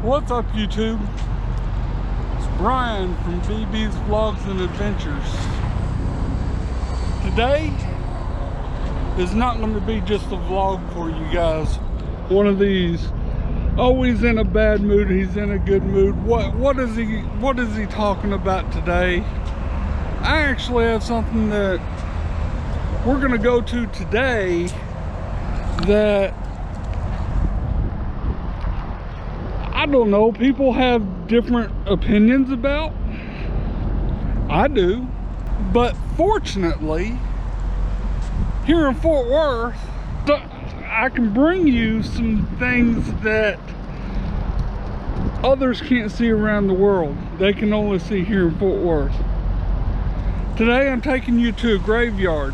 What's up, YouTube? It's Brian from BB's Vlogs and Adventures. Today is not going to be just a vlog for you guys. One of these, oh, he's in a bad mood, he's in a good mood. What is he talking about today? I actually have something that we're going to go to today that I don't know, people have different opinions about. I do. But fortunately, here in Fort Worth, I can bring you some things that others can't see around the world. They can only see here in Fort Worth. Today I'm taking you to a graveyard.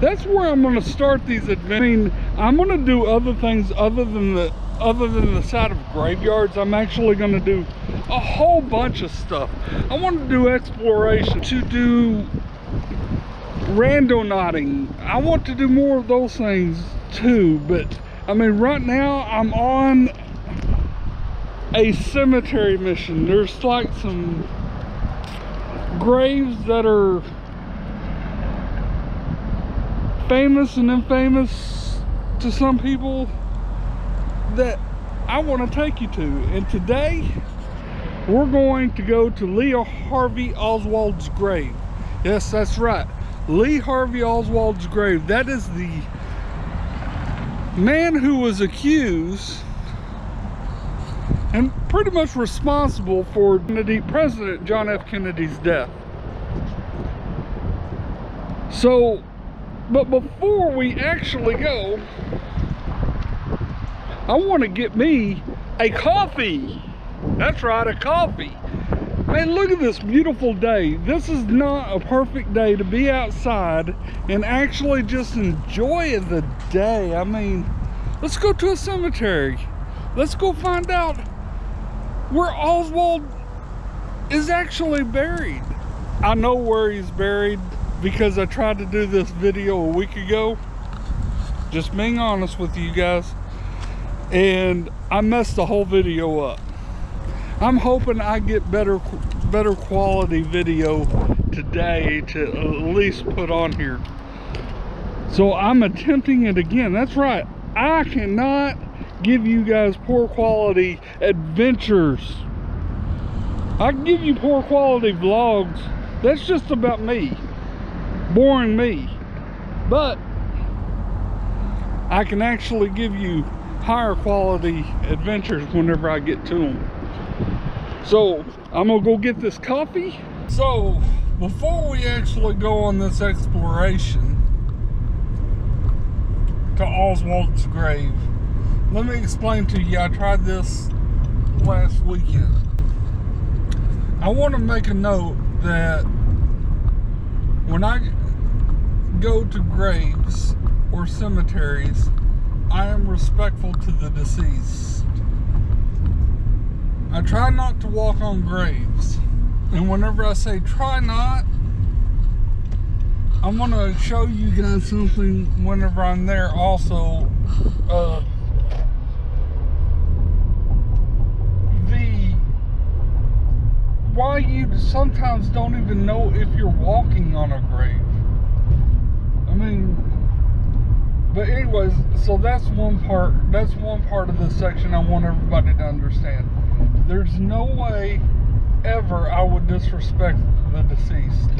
That's where I'm going to start these adventures. I mean, I'm going to do other things other than the side of graveyards. I'm actually going to do a whole bunch of stuff. I want to do exploration, to do randonauting. I want to do more of those things too, but I mean, right now I'm on a cemetery mission. There's like some graves that are famous and infamous to some people that I want to take you to. And today we're going to go to Lee Harvey Oswald's grave. Yes, that's right, Lee Harvey Oswald's grave. That is the man who was accused and pretty much responsible for President John F. Kennedy's death. So, but before we actually go, I want to get me a coffee. That's right, a coffee. Man, look at this beautiful day. This is not a perfect day to be outside and actually just enjoy the day. I mean, let's go to a cemetery. Let's go find out where Oswald is actually buried. I know where he's buried because I tried to do this video a week ago. Just being honest with you guys. And I messed the whole video up. I'm hoping I get better quality video today to at least put on here. So I'm attempting it again. That's right, I cannot give you guys poor quality adventures. I can give you poor quality vlogs. That's just about me, boring me. But I can actually give you higher quality adventures whenever I get to them. So I'm gonna go get this coffee. So before we actually go on this exploration to Oswald's grave, let me explain to you. I tried this last weekend. I want to make a note that when I go to graves or cemeteries, I am respectful to the deceased. I try not to walk on graves. And whenever I say try not, I'm going to show you guys something whenever I'm there also. Why you sometimes don't even know if you're walking on a grave. I mean, but anyways, so that's one part of this section I want everybody to understand. There's no way ever I would disrespect the deceased.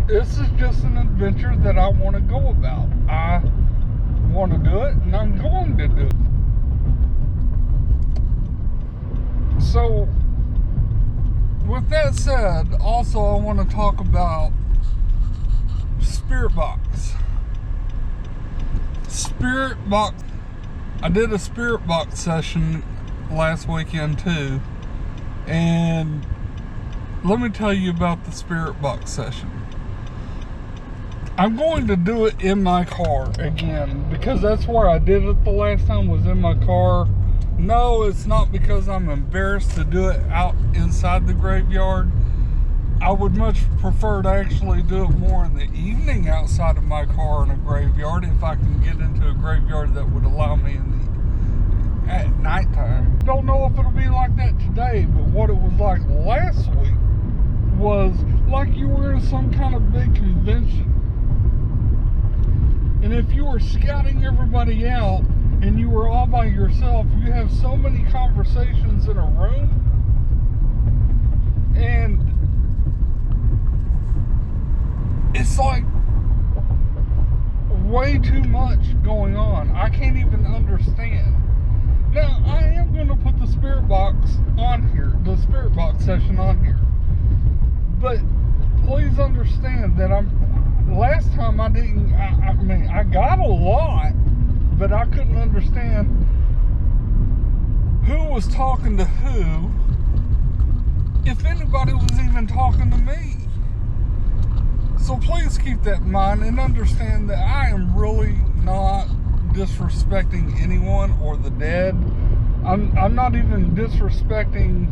This is just an adventure that I want to go about. I want to do it, and I'm going to do it. So with that said, also I want to talk about spirit box. Spirit box. I did a spirit box session last weekend too, and let me tell you about the spirit box session. I'm going to do it in my car again because that's where I did it the last time, was in my car. No, it's not because I'm embarrassed to do it out inside the graveyard. I would much prefer to actually do it more in the evening outside of my car in a graveyard, if I can get into a graveyard that would allow me at nighttime. don't know if it'll be like that today, but what it was like last week was like you were in some kind of big convention. And if you were scouting everybody out and you were all by yourself, you have so many conversations in a room, and it's like way too much going on. I can't even understand. Now, I am going to put the spirit box on here, the spirit box session on here. But please understand that last time I didn't, I mean, I got a lot, but I couldn't understand who was talking to who, if anybody was even talking to me. So please keep that in mind and understand that I am really not disrespecting anyone or the dead. I'm not even disrespecting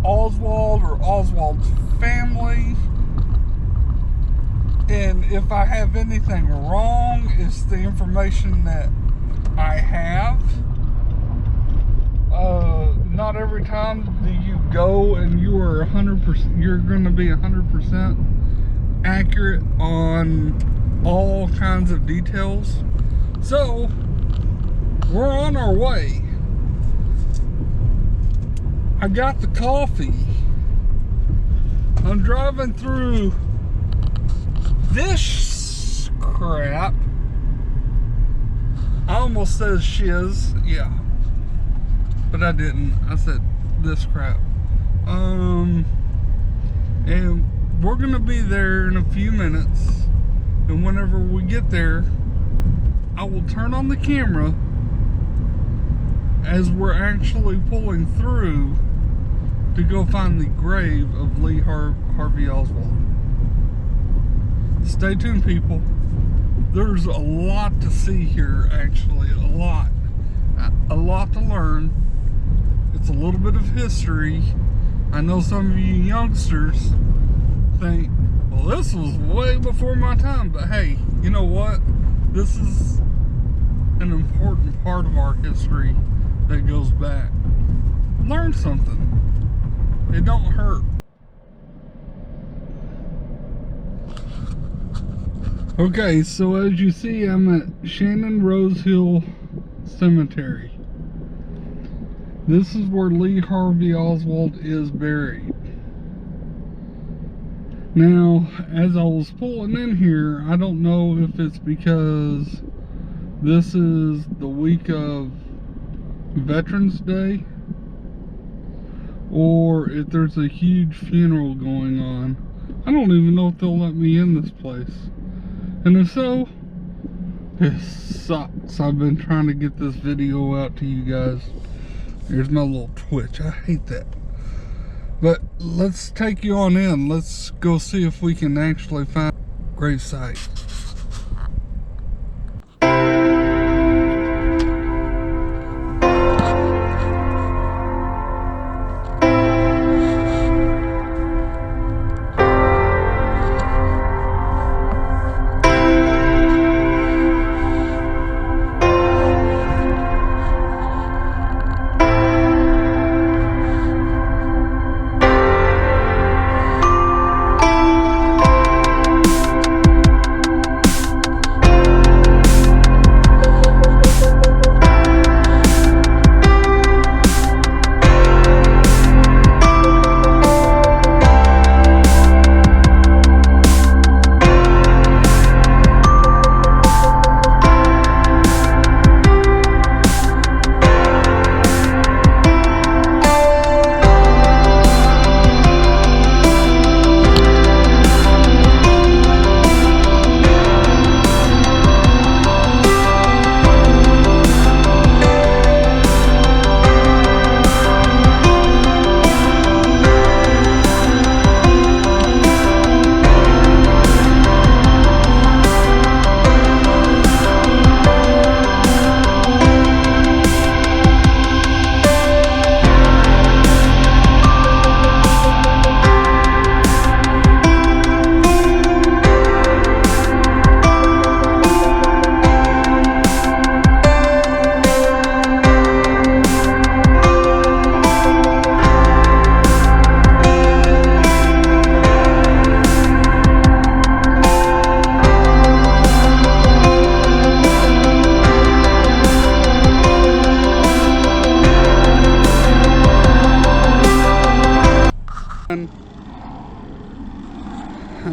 Oswald or Oswald's family. And if I have anything wrong, it's the information that I have. Not every time do you go and you are 100%, you're going to be 100% accurate on all kinds of details. So we're on our way. I got the coffee. I'm driving through this crap. I almost said shiz, yeah, but I didn't. I said this crap. And we're gonna be there in a few minutes, and whenever we get there, I will turn on the camera as we're actually pulling through to go find the grave of Lee Harvey Oswald. Stay tuned, people. There's a lot to see here, actually. A lot to learn. It's a little bit of history. I know some of you youngsters think, well, this was way before my time, but hey, you know what? This is an important part of our history that goes back. Learn something. It don't hurt. Okay, so as you see, I'm at Shannon Rose Hill Cemetery. This is where Lee Harvey Oswald is buried. Now, as I was pulling in here, I don't know if it's because this is the week of Veterans Day, or if there's a huge funeral going on. I don't even know if they'll let me in this place. And if so, it sucks. I've been trying to get this video out to you guys. Here's my little twitch. I hate that. But let's take you on in. Let's go see if we can actually find a grave site.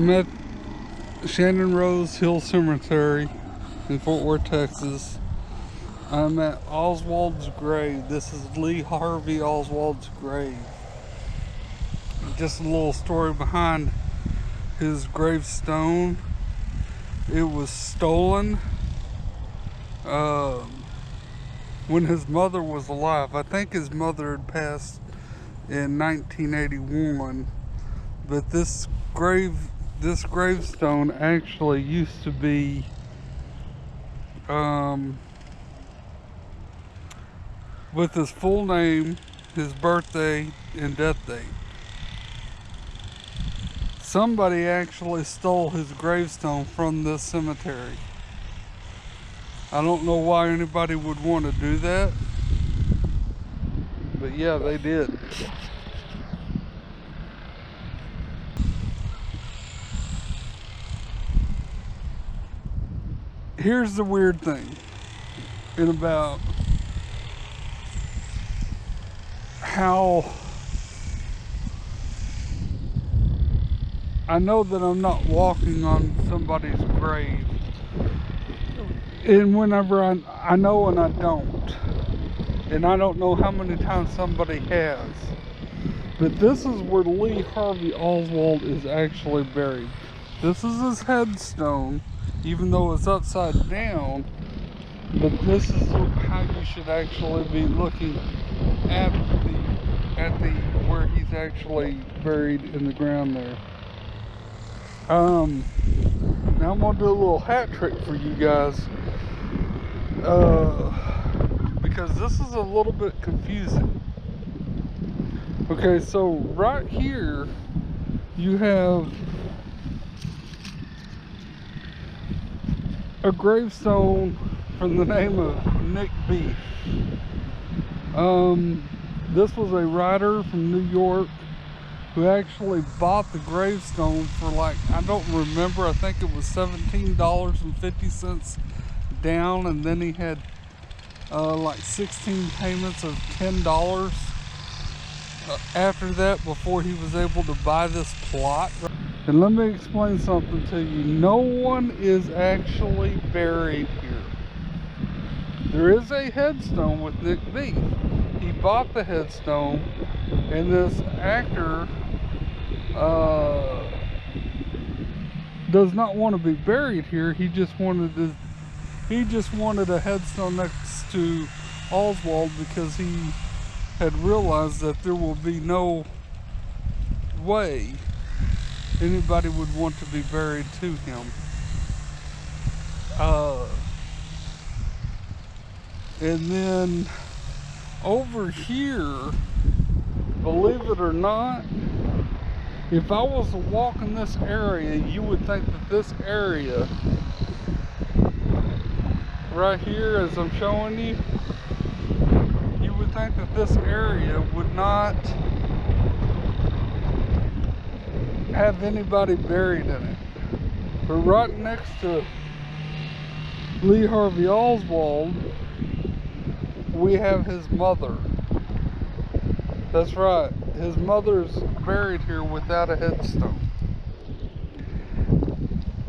I'm at Shannon Rose Hill Cemetery in Fort Worth, Texas. I'm at Oswald's grave. This is Lee Harvey Oswald's grave. Just a little story behind his gravestone. It was stolen when his mother was alive. I think his mother had passed in 1981, but this gravestone actually used to be with his full name, his birthday, and death date. Somebody actually stole his gravestone from this cemetery. I don't know why anybody would want to do that, but yeah, they did. Here's the weird thing about how I know that I'm not walking on somebody's grave, and whenever I know and I don't, and I don't know how many times somebody has, but this is where Lee Harvey Oswald is actually buried. This is his headstone, even though it's upside down, but this is how you should actually be looking at the where he's actually buried in the ground there. Now I'm gonna do a little hat trick for you guys, because this is a little bit confusing. Okay, so right here you have a gravestone from the name of Nick Beef. This was a writer from New York who actually bought the gravestone for, like, I don't remember, I think it was $17.50 down, and then he had like 16 payments of $10 after that before he was able to buy this plot. And let me explain something to you. No one is actually buried here. There is a headstone with Nick Beef. He bought the headstone, and this actor does not want to be buried here. He just wanted a headstone next to Oswald because he had realized that there will be no way anybody would want to be buried to him. And then over here, believe it or not, if I was to walk in this area, you would think that this area right here, as I'm showing you, you would think that this area would not have anybody buried in it. But right next to Lee Harvey Oswald, we have his mother. That's right, his mother's buried here without a headstone.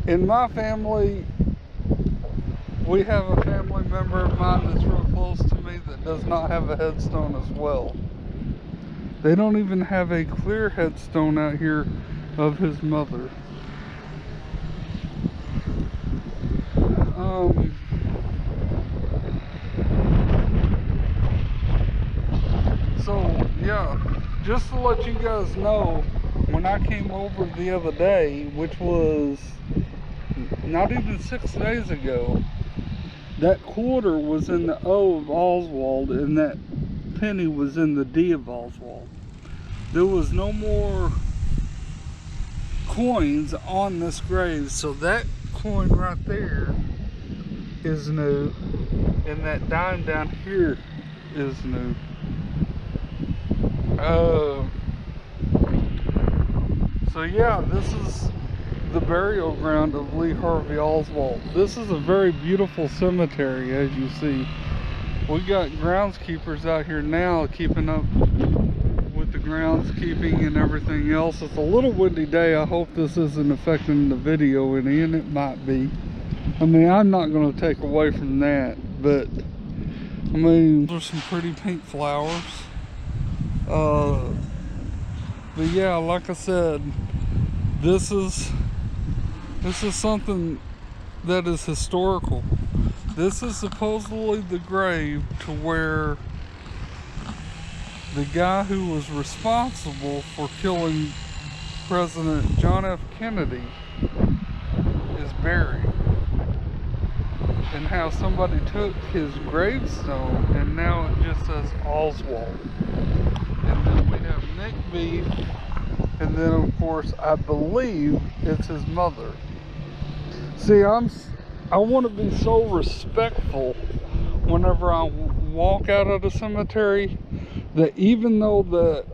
In my family, we have a family member of mine that's real close to me that does not have a headstone as well. They don't even have a clear headstone out here of his mother. So yeah, just to let you guys know, when I came over the other day, which was not even 6 days ago, that quarter was in the O of Oswald and that penny was in the D of Oswald. There was no more coins on this grave, so that coin right there is new, and that dime down here is new. So yeah, this is the burial ground of Lee Harvey Oswald. This is a very beautiful cemetery, as you see. We got groundskeepers out here now keeping up with with the groundskeeping and everything else. It's a little windy day. I hope this isn't affecting the video any, and it might be. I mean, I'm not going to take away from that, but I mean, there's some pretty pink flowers. But yeah, like I said, this is something that is historical. This is supposedly the grave to where the guy who was responsible for killing President John F. Kennedy is buried. And how somebody took his gravestone and now it just says Oswald. And then we have Nick Beef, and then of course I believe it's his mother. See, I want to be so respectful whenever I walk out of the cemetery, that even though that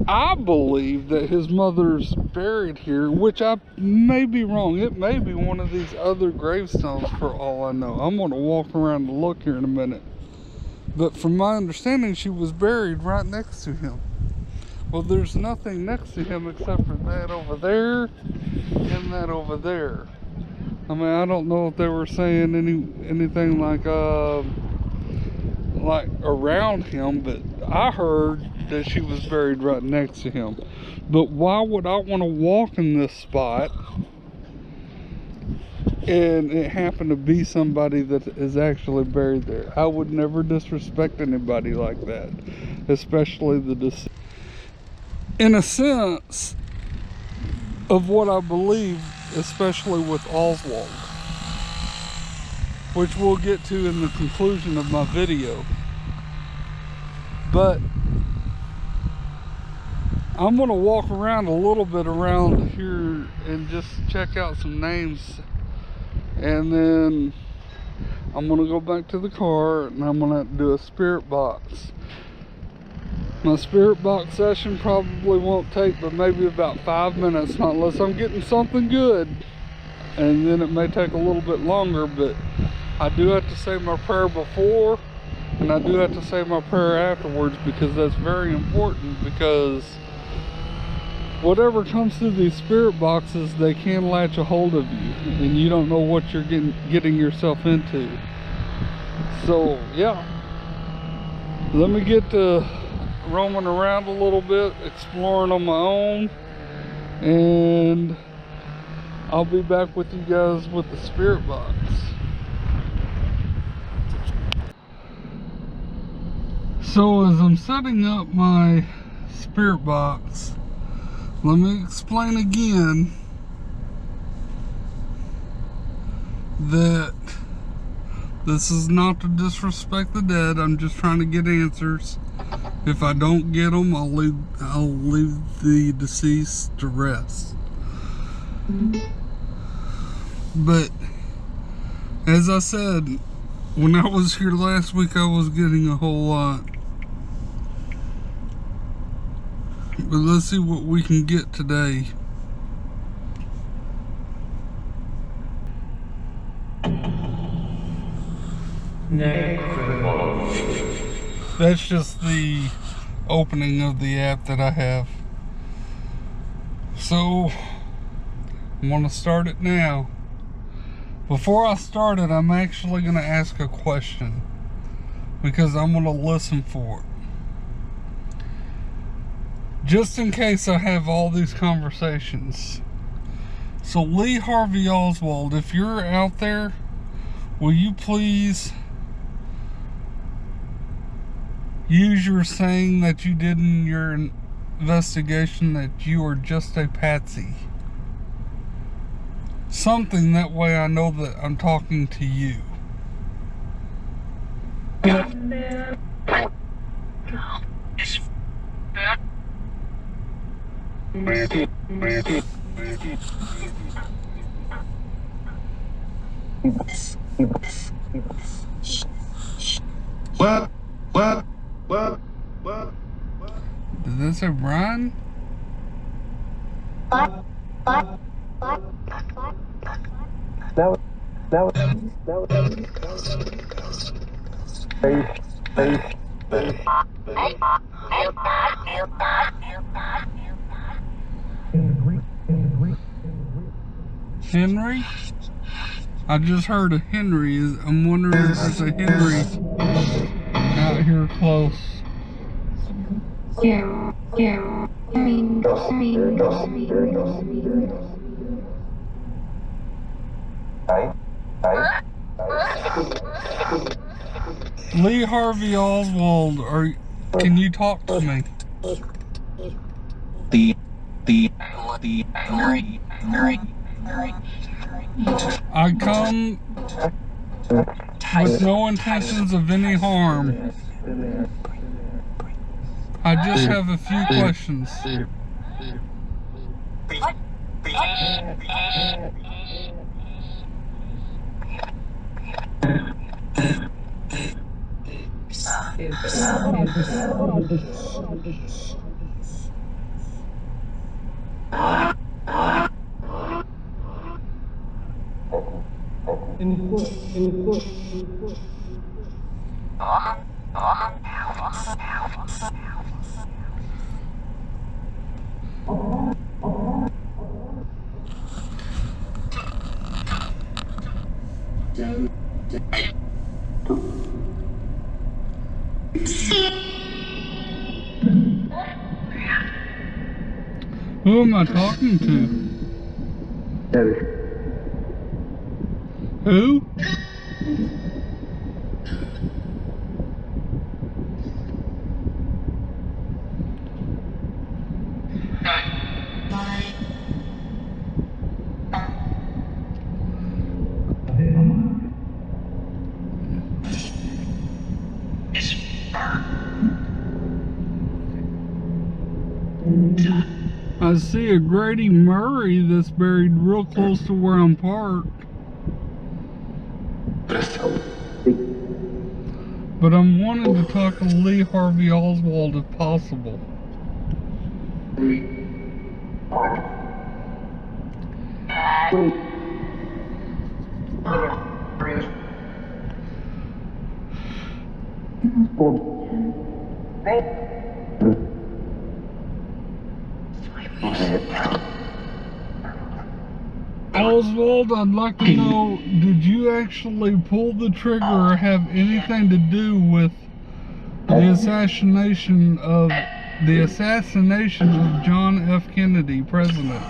I believe that his mother's buried here, which I may be wrong. It may be one of these other gravestones for all I know. I'm going to walk around and look here in a minute. But from my understanding, she was buried right next to him. Well, there's nothing next to him except for that over there and that over there. I mean, I don't know if they were saying anything like around him, but I heard that she was buried right next to him. But why would I want to walk in this spot and it happened to be somebody that is actually buried there? I would never disrespect anybody like that, especially the deceased. In a sense of what I believe, especially with Oswald, which we'll get to in the conclusion of my video. But I'm going to walk around a little bit around here and just check out some names, and then I'm going to go back to the car and I'm going to have to do a spirit box. My spirit box session probably won't take but maybe about 5 minutes, not unless I'm getting something good, and then it may take a little bit longer. But I do have to say my prayer before, and I do have to say my prayer afterwards, because that's very important, because whatever comes through these spirit boxes, they can latch a hold of you, and you don't know what you're getting yourself into. So yeah, let me get to roaming around a little bit, exploring on my own, and I'll be back with you guys with the spirit box. So as I'm setting up my spirit box, let me explain again that this is not to disrespect the dead. I'm just trying to get answers. If I don't get them, I'll leave the deceased to rest. But as I said, when I was here last week, I was getting a whole lot. But let's see what we can get today. That's just the opening of the app that I have. So I'm gonna start it now. Before I start it, I'm actually gonna ask a question, because I'm gonna listen for it. Just in case I have all these conversations. So Lee Harvey Oswald, if you're out there, will you please use your saying that you did in your investigation, that you are just a patsy? Something that way I know that I'm talking to you. What? Did that say Brian? Henry? I just heard a Henry. I'm wondering if there's a Henry out here close. Lee Harvey Oswald, can you talk to me? I come with no intentions of any harm. I just have a few questions. Who am I talking to? Who? I see a Grady Murray that's buried real close to where I'm parked. But I'm wanting to talk to Lee Harvey Oswald if possible. Oswald, I'd like to know, did you actually pull the trigger or have anything to do with the assassination of John F. Kennedy, President?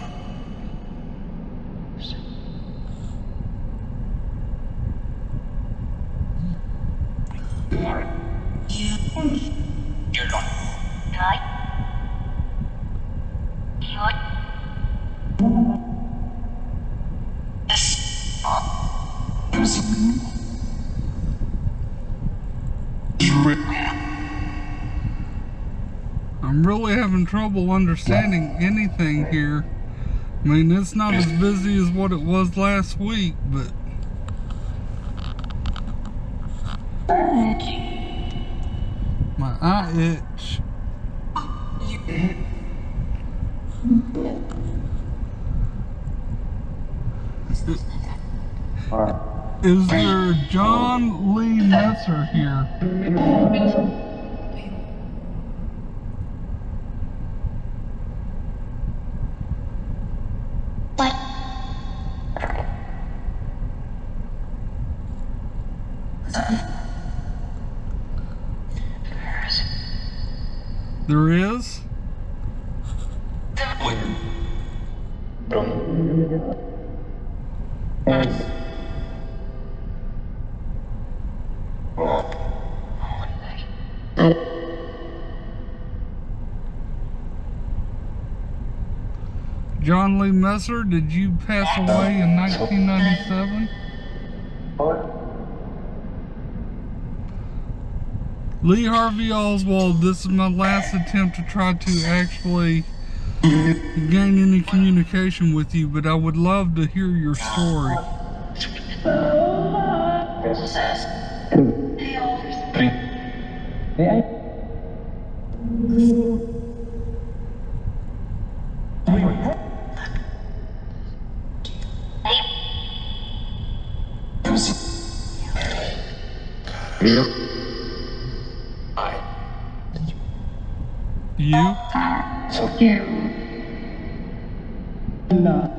I'm really having trouble understanding anything here. I mean, it's not as busy as what it was last week, but my eye itch. Is there John Lee Messer here? There is? John Lee Messer, did you pass away in 1997? Lee Harvey Oswald, this is my last attempt to try to actually gain any communication with you, but I would love to hear your story. You? No.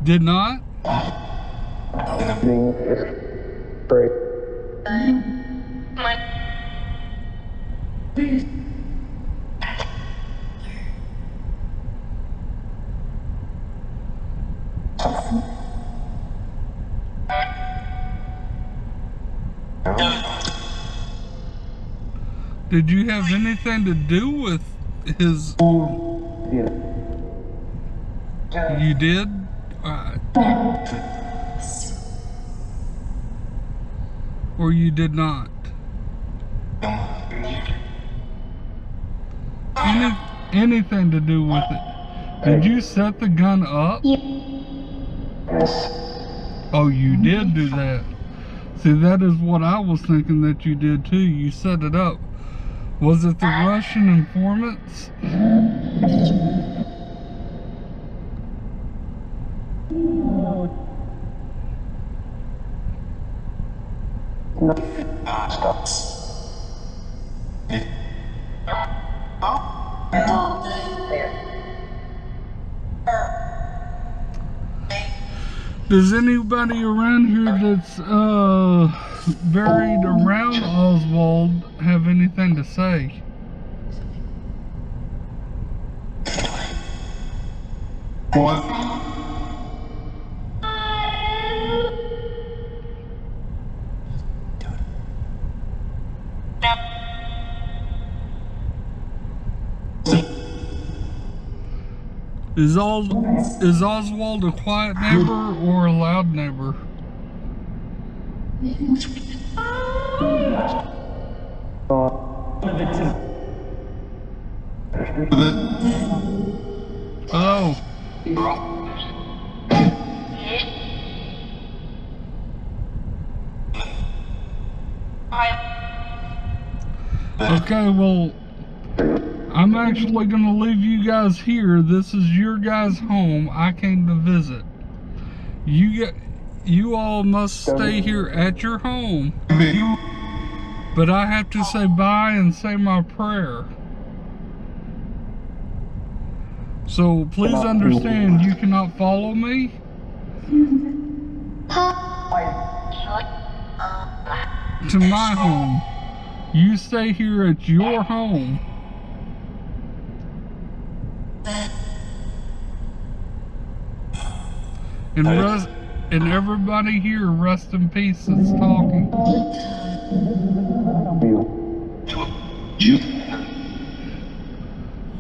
Did not? Did you have anything to do with his... You did? Or you did not? Anything to do with it? Did you set the gun up? Oh, you did do that. See, that is what I was thinking that you did too. You set it up. Was it the Russian informants? Does anybody around here that's buried around Oswald have anything to say? What? Is Oswald a quiet neighbor or a loud neighbor? Oh. Okay, well, I'm actually going to leave you guys here. This is your guys' home. I came to visit. You all must stay here at your home. But I have to say bye and say my prayer. So please understand, you cannot follow me. To my home. You stay here at your home. And everybody here rest in peace that's talking.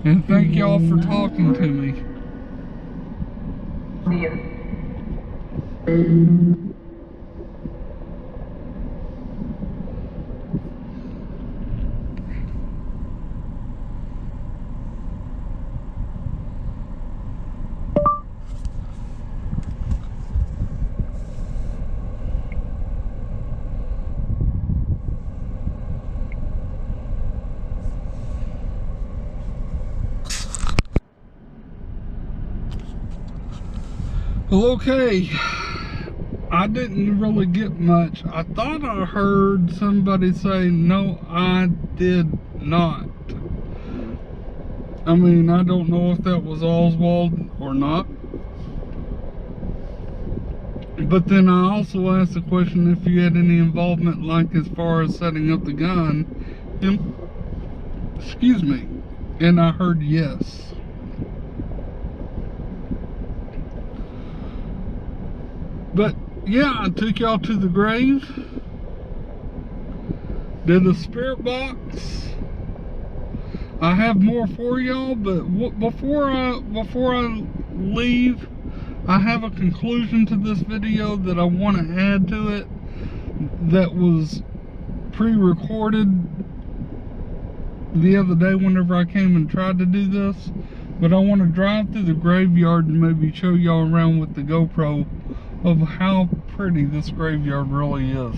And thank y'all for talking to me. Well, okay, I didn't really get much. I thought I heard somebody say, no, I did not. I mean, I don't know if that was Oswald or not. But then I also asked the question if you had any involvement, like as far as setting up the gun. And, excuse me. And I heard yes. But yeah, I took y'all to the grave. Did the spirit box. I have more for y'all, but before I leave, I have a conclusion to this video that I want to add to it that was pre-recorded the other day whenever I came and tried to do this. But I want to drive through the graveyard and maybe show y'all around with the GoPro of how pretty this graveyard really is.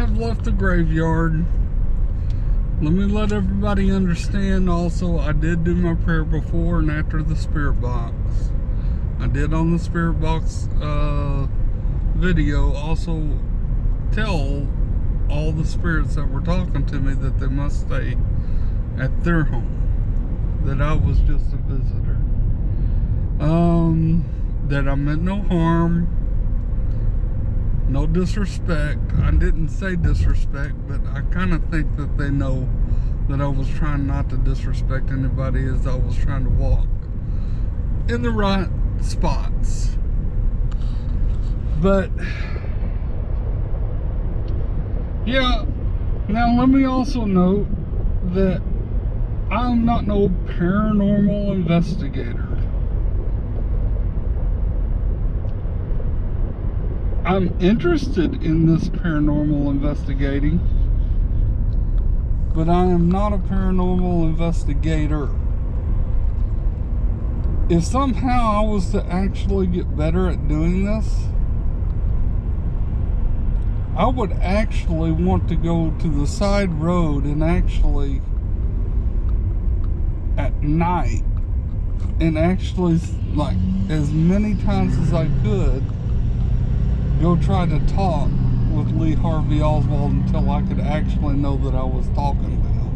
have left the graveyard. Let me let everybody understand also, I did do my prayer before and after the spirit box. I did on the spirit box video also tell all the spirits that were talking to me that they must stay at their home, that I was just a visitor, that I meant no harm, no disrespect. I didn't say disrespect, but I kind of think that they know that I was trying not to disrespect anybody as I was trying to walk in the right spots. But yeah, now let me also note that I'm not no paranormal investigator. I'm interested in this paranormal investigating, but I am not a paranormal investigator. If somehow I was to actually get better at doing this, I would actually want to go to the side road and actually at night and actually, like, as many times as I could, go try to talk with Lee Harvey Oswald until I could actually know that I was talking to him.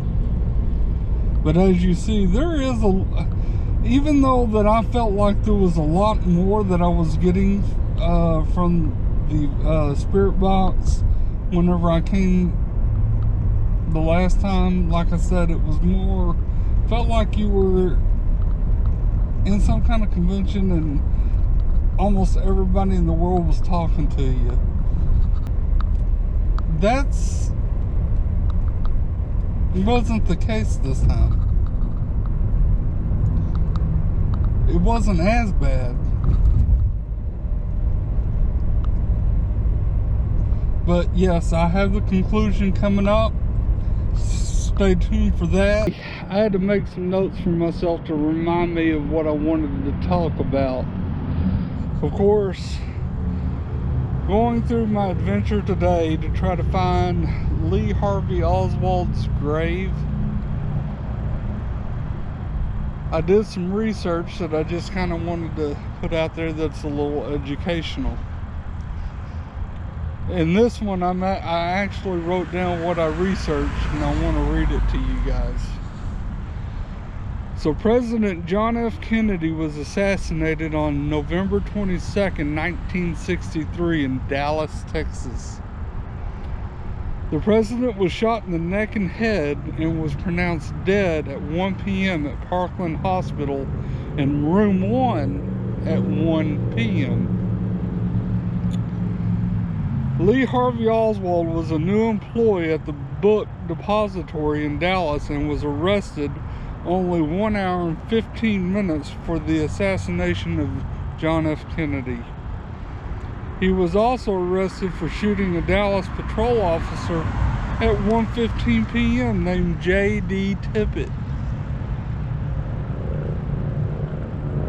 But as you see, there is even though that I felt like there was a lot more that I was getting from the spirit box whenever I came the last time, like I said, it was more, felt like you were in some kind of convention and almost everybody in the world was talking to you. That's wasn't the case this time. It wasn't as bad. But yes, I have the conclusion coming up. Stay tuned for that. I had to make some notes for myself to remind me of what I wanted to talk about. Of course, going through my adventure today to try to find Lee Harvey Oswald's grave, I did some research that I just kind of wanted to put out there that's a little educational. In this one, I actually wrote down what I researched, and I want to read it to you guys. So President John F. Kennedy was assassinated on November 22nd, 1963 in Dallas, Texas. The president was shot in the neck and head and was pronounced dead at 1 p.m. at Parkland Hospital in room 1 at 1 p.m. Lee Harvey Oswald was a new employee at the book depository in Dallas and was arrested only 1 hour and 15 minutes for the assassination of John F. Kennedy. He was also arrested for shooting a Dallas patrol officer at 1:15 p.m. named J.D. Tippit.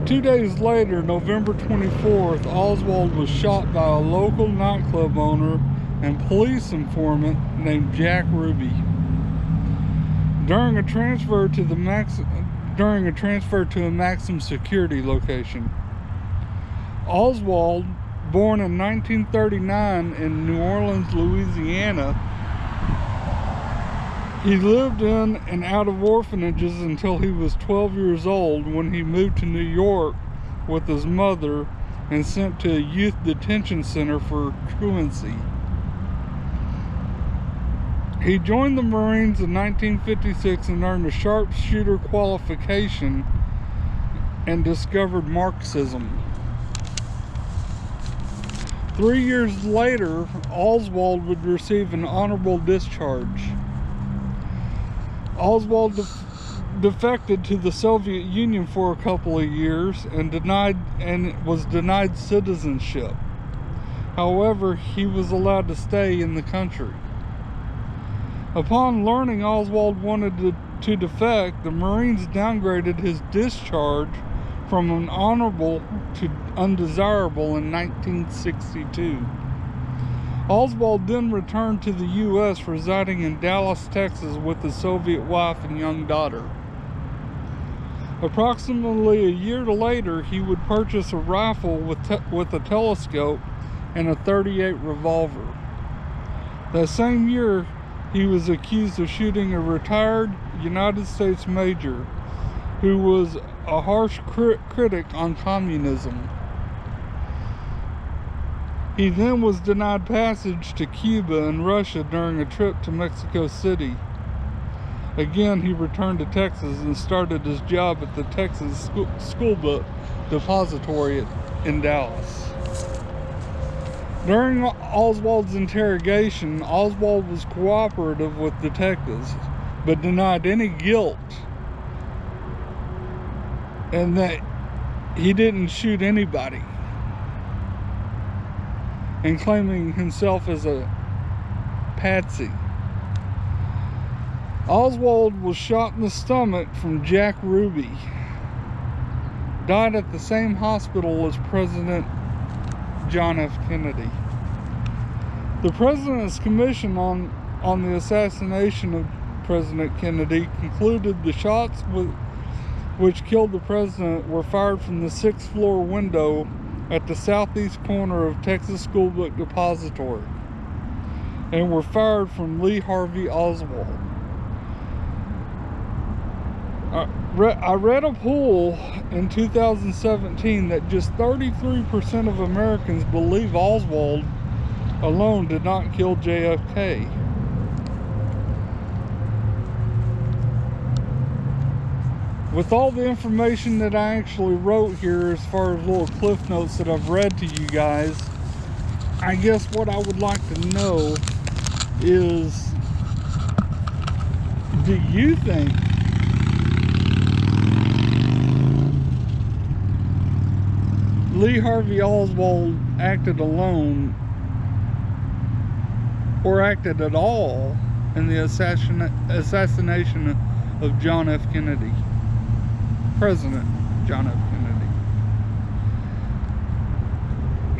2 days later, November 24th, Oswald was shot by a local nightclub owner and police informant named Jack Ruby. During a transfer to a maximum security location. Oswald, born in 1939 in New Orleans, Louisiana, he lived in and out of orphanages until he was 12 years old when he moved to New York with his mother and sent to a youth detention center for truancy. He joined the Marines in 1956 and earned a sharpshooter qualification and discovered Marxism. 3 years later, Oswald would receive an honorable discharge. Oswald defected to the Soviet Union for a couple of years and was denied citizenship. However, he was allowed to stay in the country. Upon learning Oswald wanted to defect, the Marines downgraded his discharge from an honorable to undesirable in 1962. Oswald then returned to the U.S., residing in Dallas, Texas with his Soviet wife and young daughter. Approximately a year later, he would purchase a rifle with a telescope and a .38 revolver. That same year, he was accused of shooting a retired United States major who was a harsh critic on communism. He then was denied passage to Cuba and Russia during a trip to Mexico City. Again, he returned to Texas and started his job at the Texas School Book Depository in Dallas. During Oswald's interrogation, Oswald was cooperative with detectives, but denied any guilt and that he didn't shoot anybody, and claiming himself as a patsy. Oswald was shot in the stomach from Jack Ruby. Died at the same hospital as President John F. Kennedy. The President's Commission on the assassination of President Kennedy concluded the shots which killed the president were fired from the 6th floor window at the southeast corner of Texas School Book Depository and were fired from Lee Harvey Oswald. I read a poll in 2017 that just 33% of Americans believe Oswald alone did not kill JFK. With all the information that I actually wrote here, as far as little cliff notes that I've read to you guys, I guess what I would like to know is, do you think Lee Harvey Oswald acted alone or acted at all in the assassination of John F. Kennedy? President John F. Kennedy.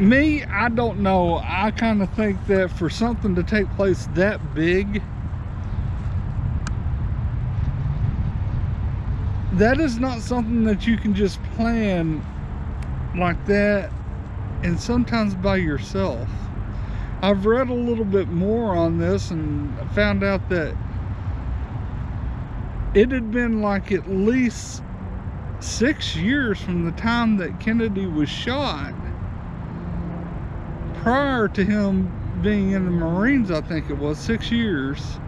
Me, I don't know. I kind of think that for something to take place that big, that is not something that you can just plan like that, and sometimes by yourself. I've read a little bit more on this and found out that it had been like at least 6 years from the time that Kennedy was shot, prior to him being in the Marines. I think it was 6 years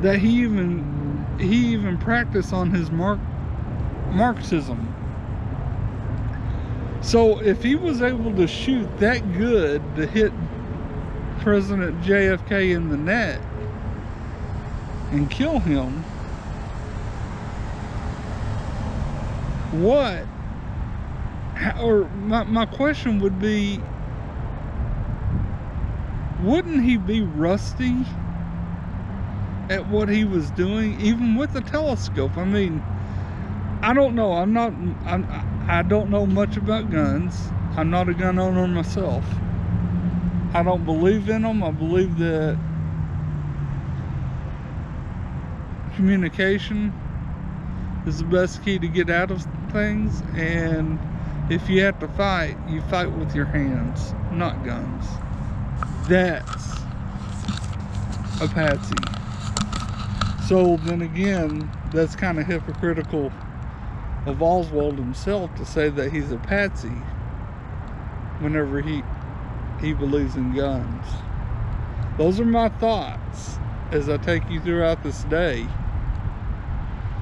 that he even practiced on his Marxism. So if he was able to shoot that good to hit President JFK in the neck and kill him, my question would be, wouldn't he be rusty at what he was doing, even with the telescope? I mean, I don't know. I don't know much about guns. I'm not a gun owner myself. I don't believe in them. I believe that communication is the best key to get out of things, and if you have to fight, you fight with your hands, not guns. That's a patsy. So then again, that's kind of hypocritical of Oswald himself to say that he's a patsy whenever he believes in guns. Those are my thoughts as I take you throughout this day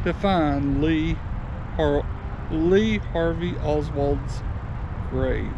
to find Lee Harvey Oswald's grave.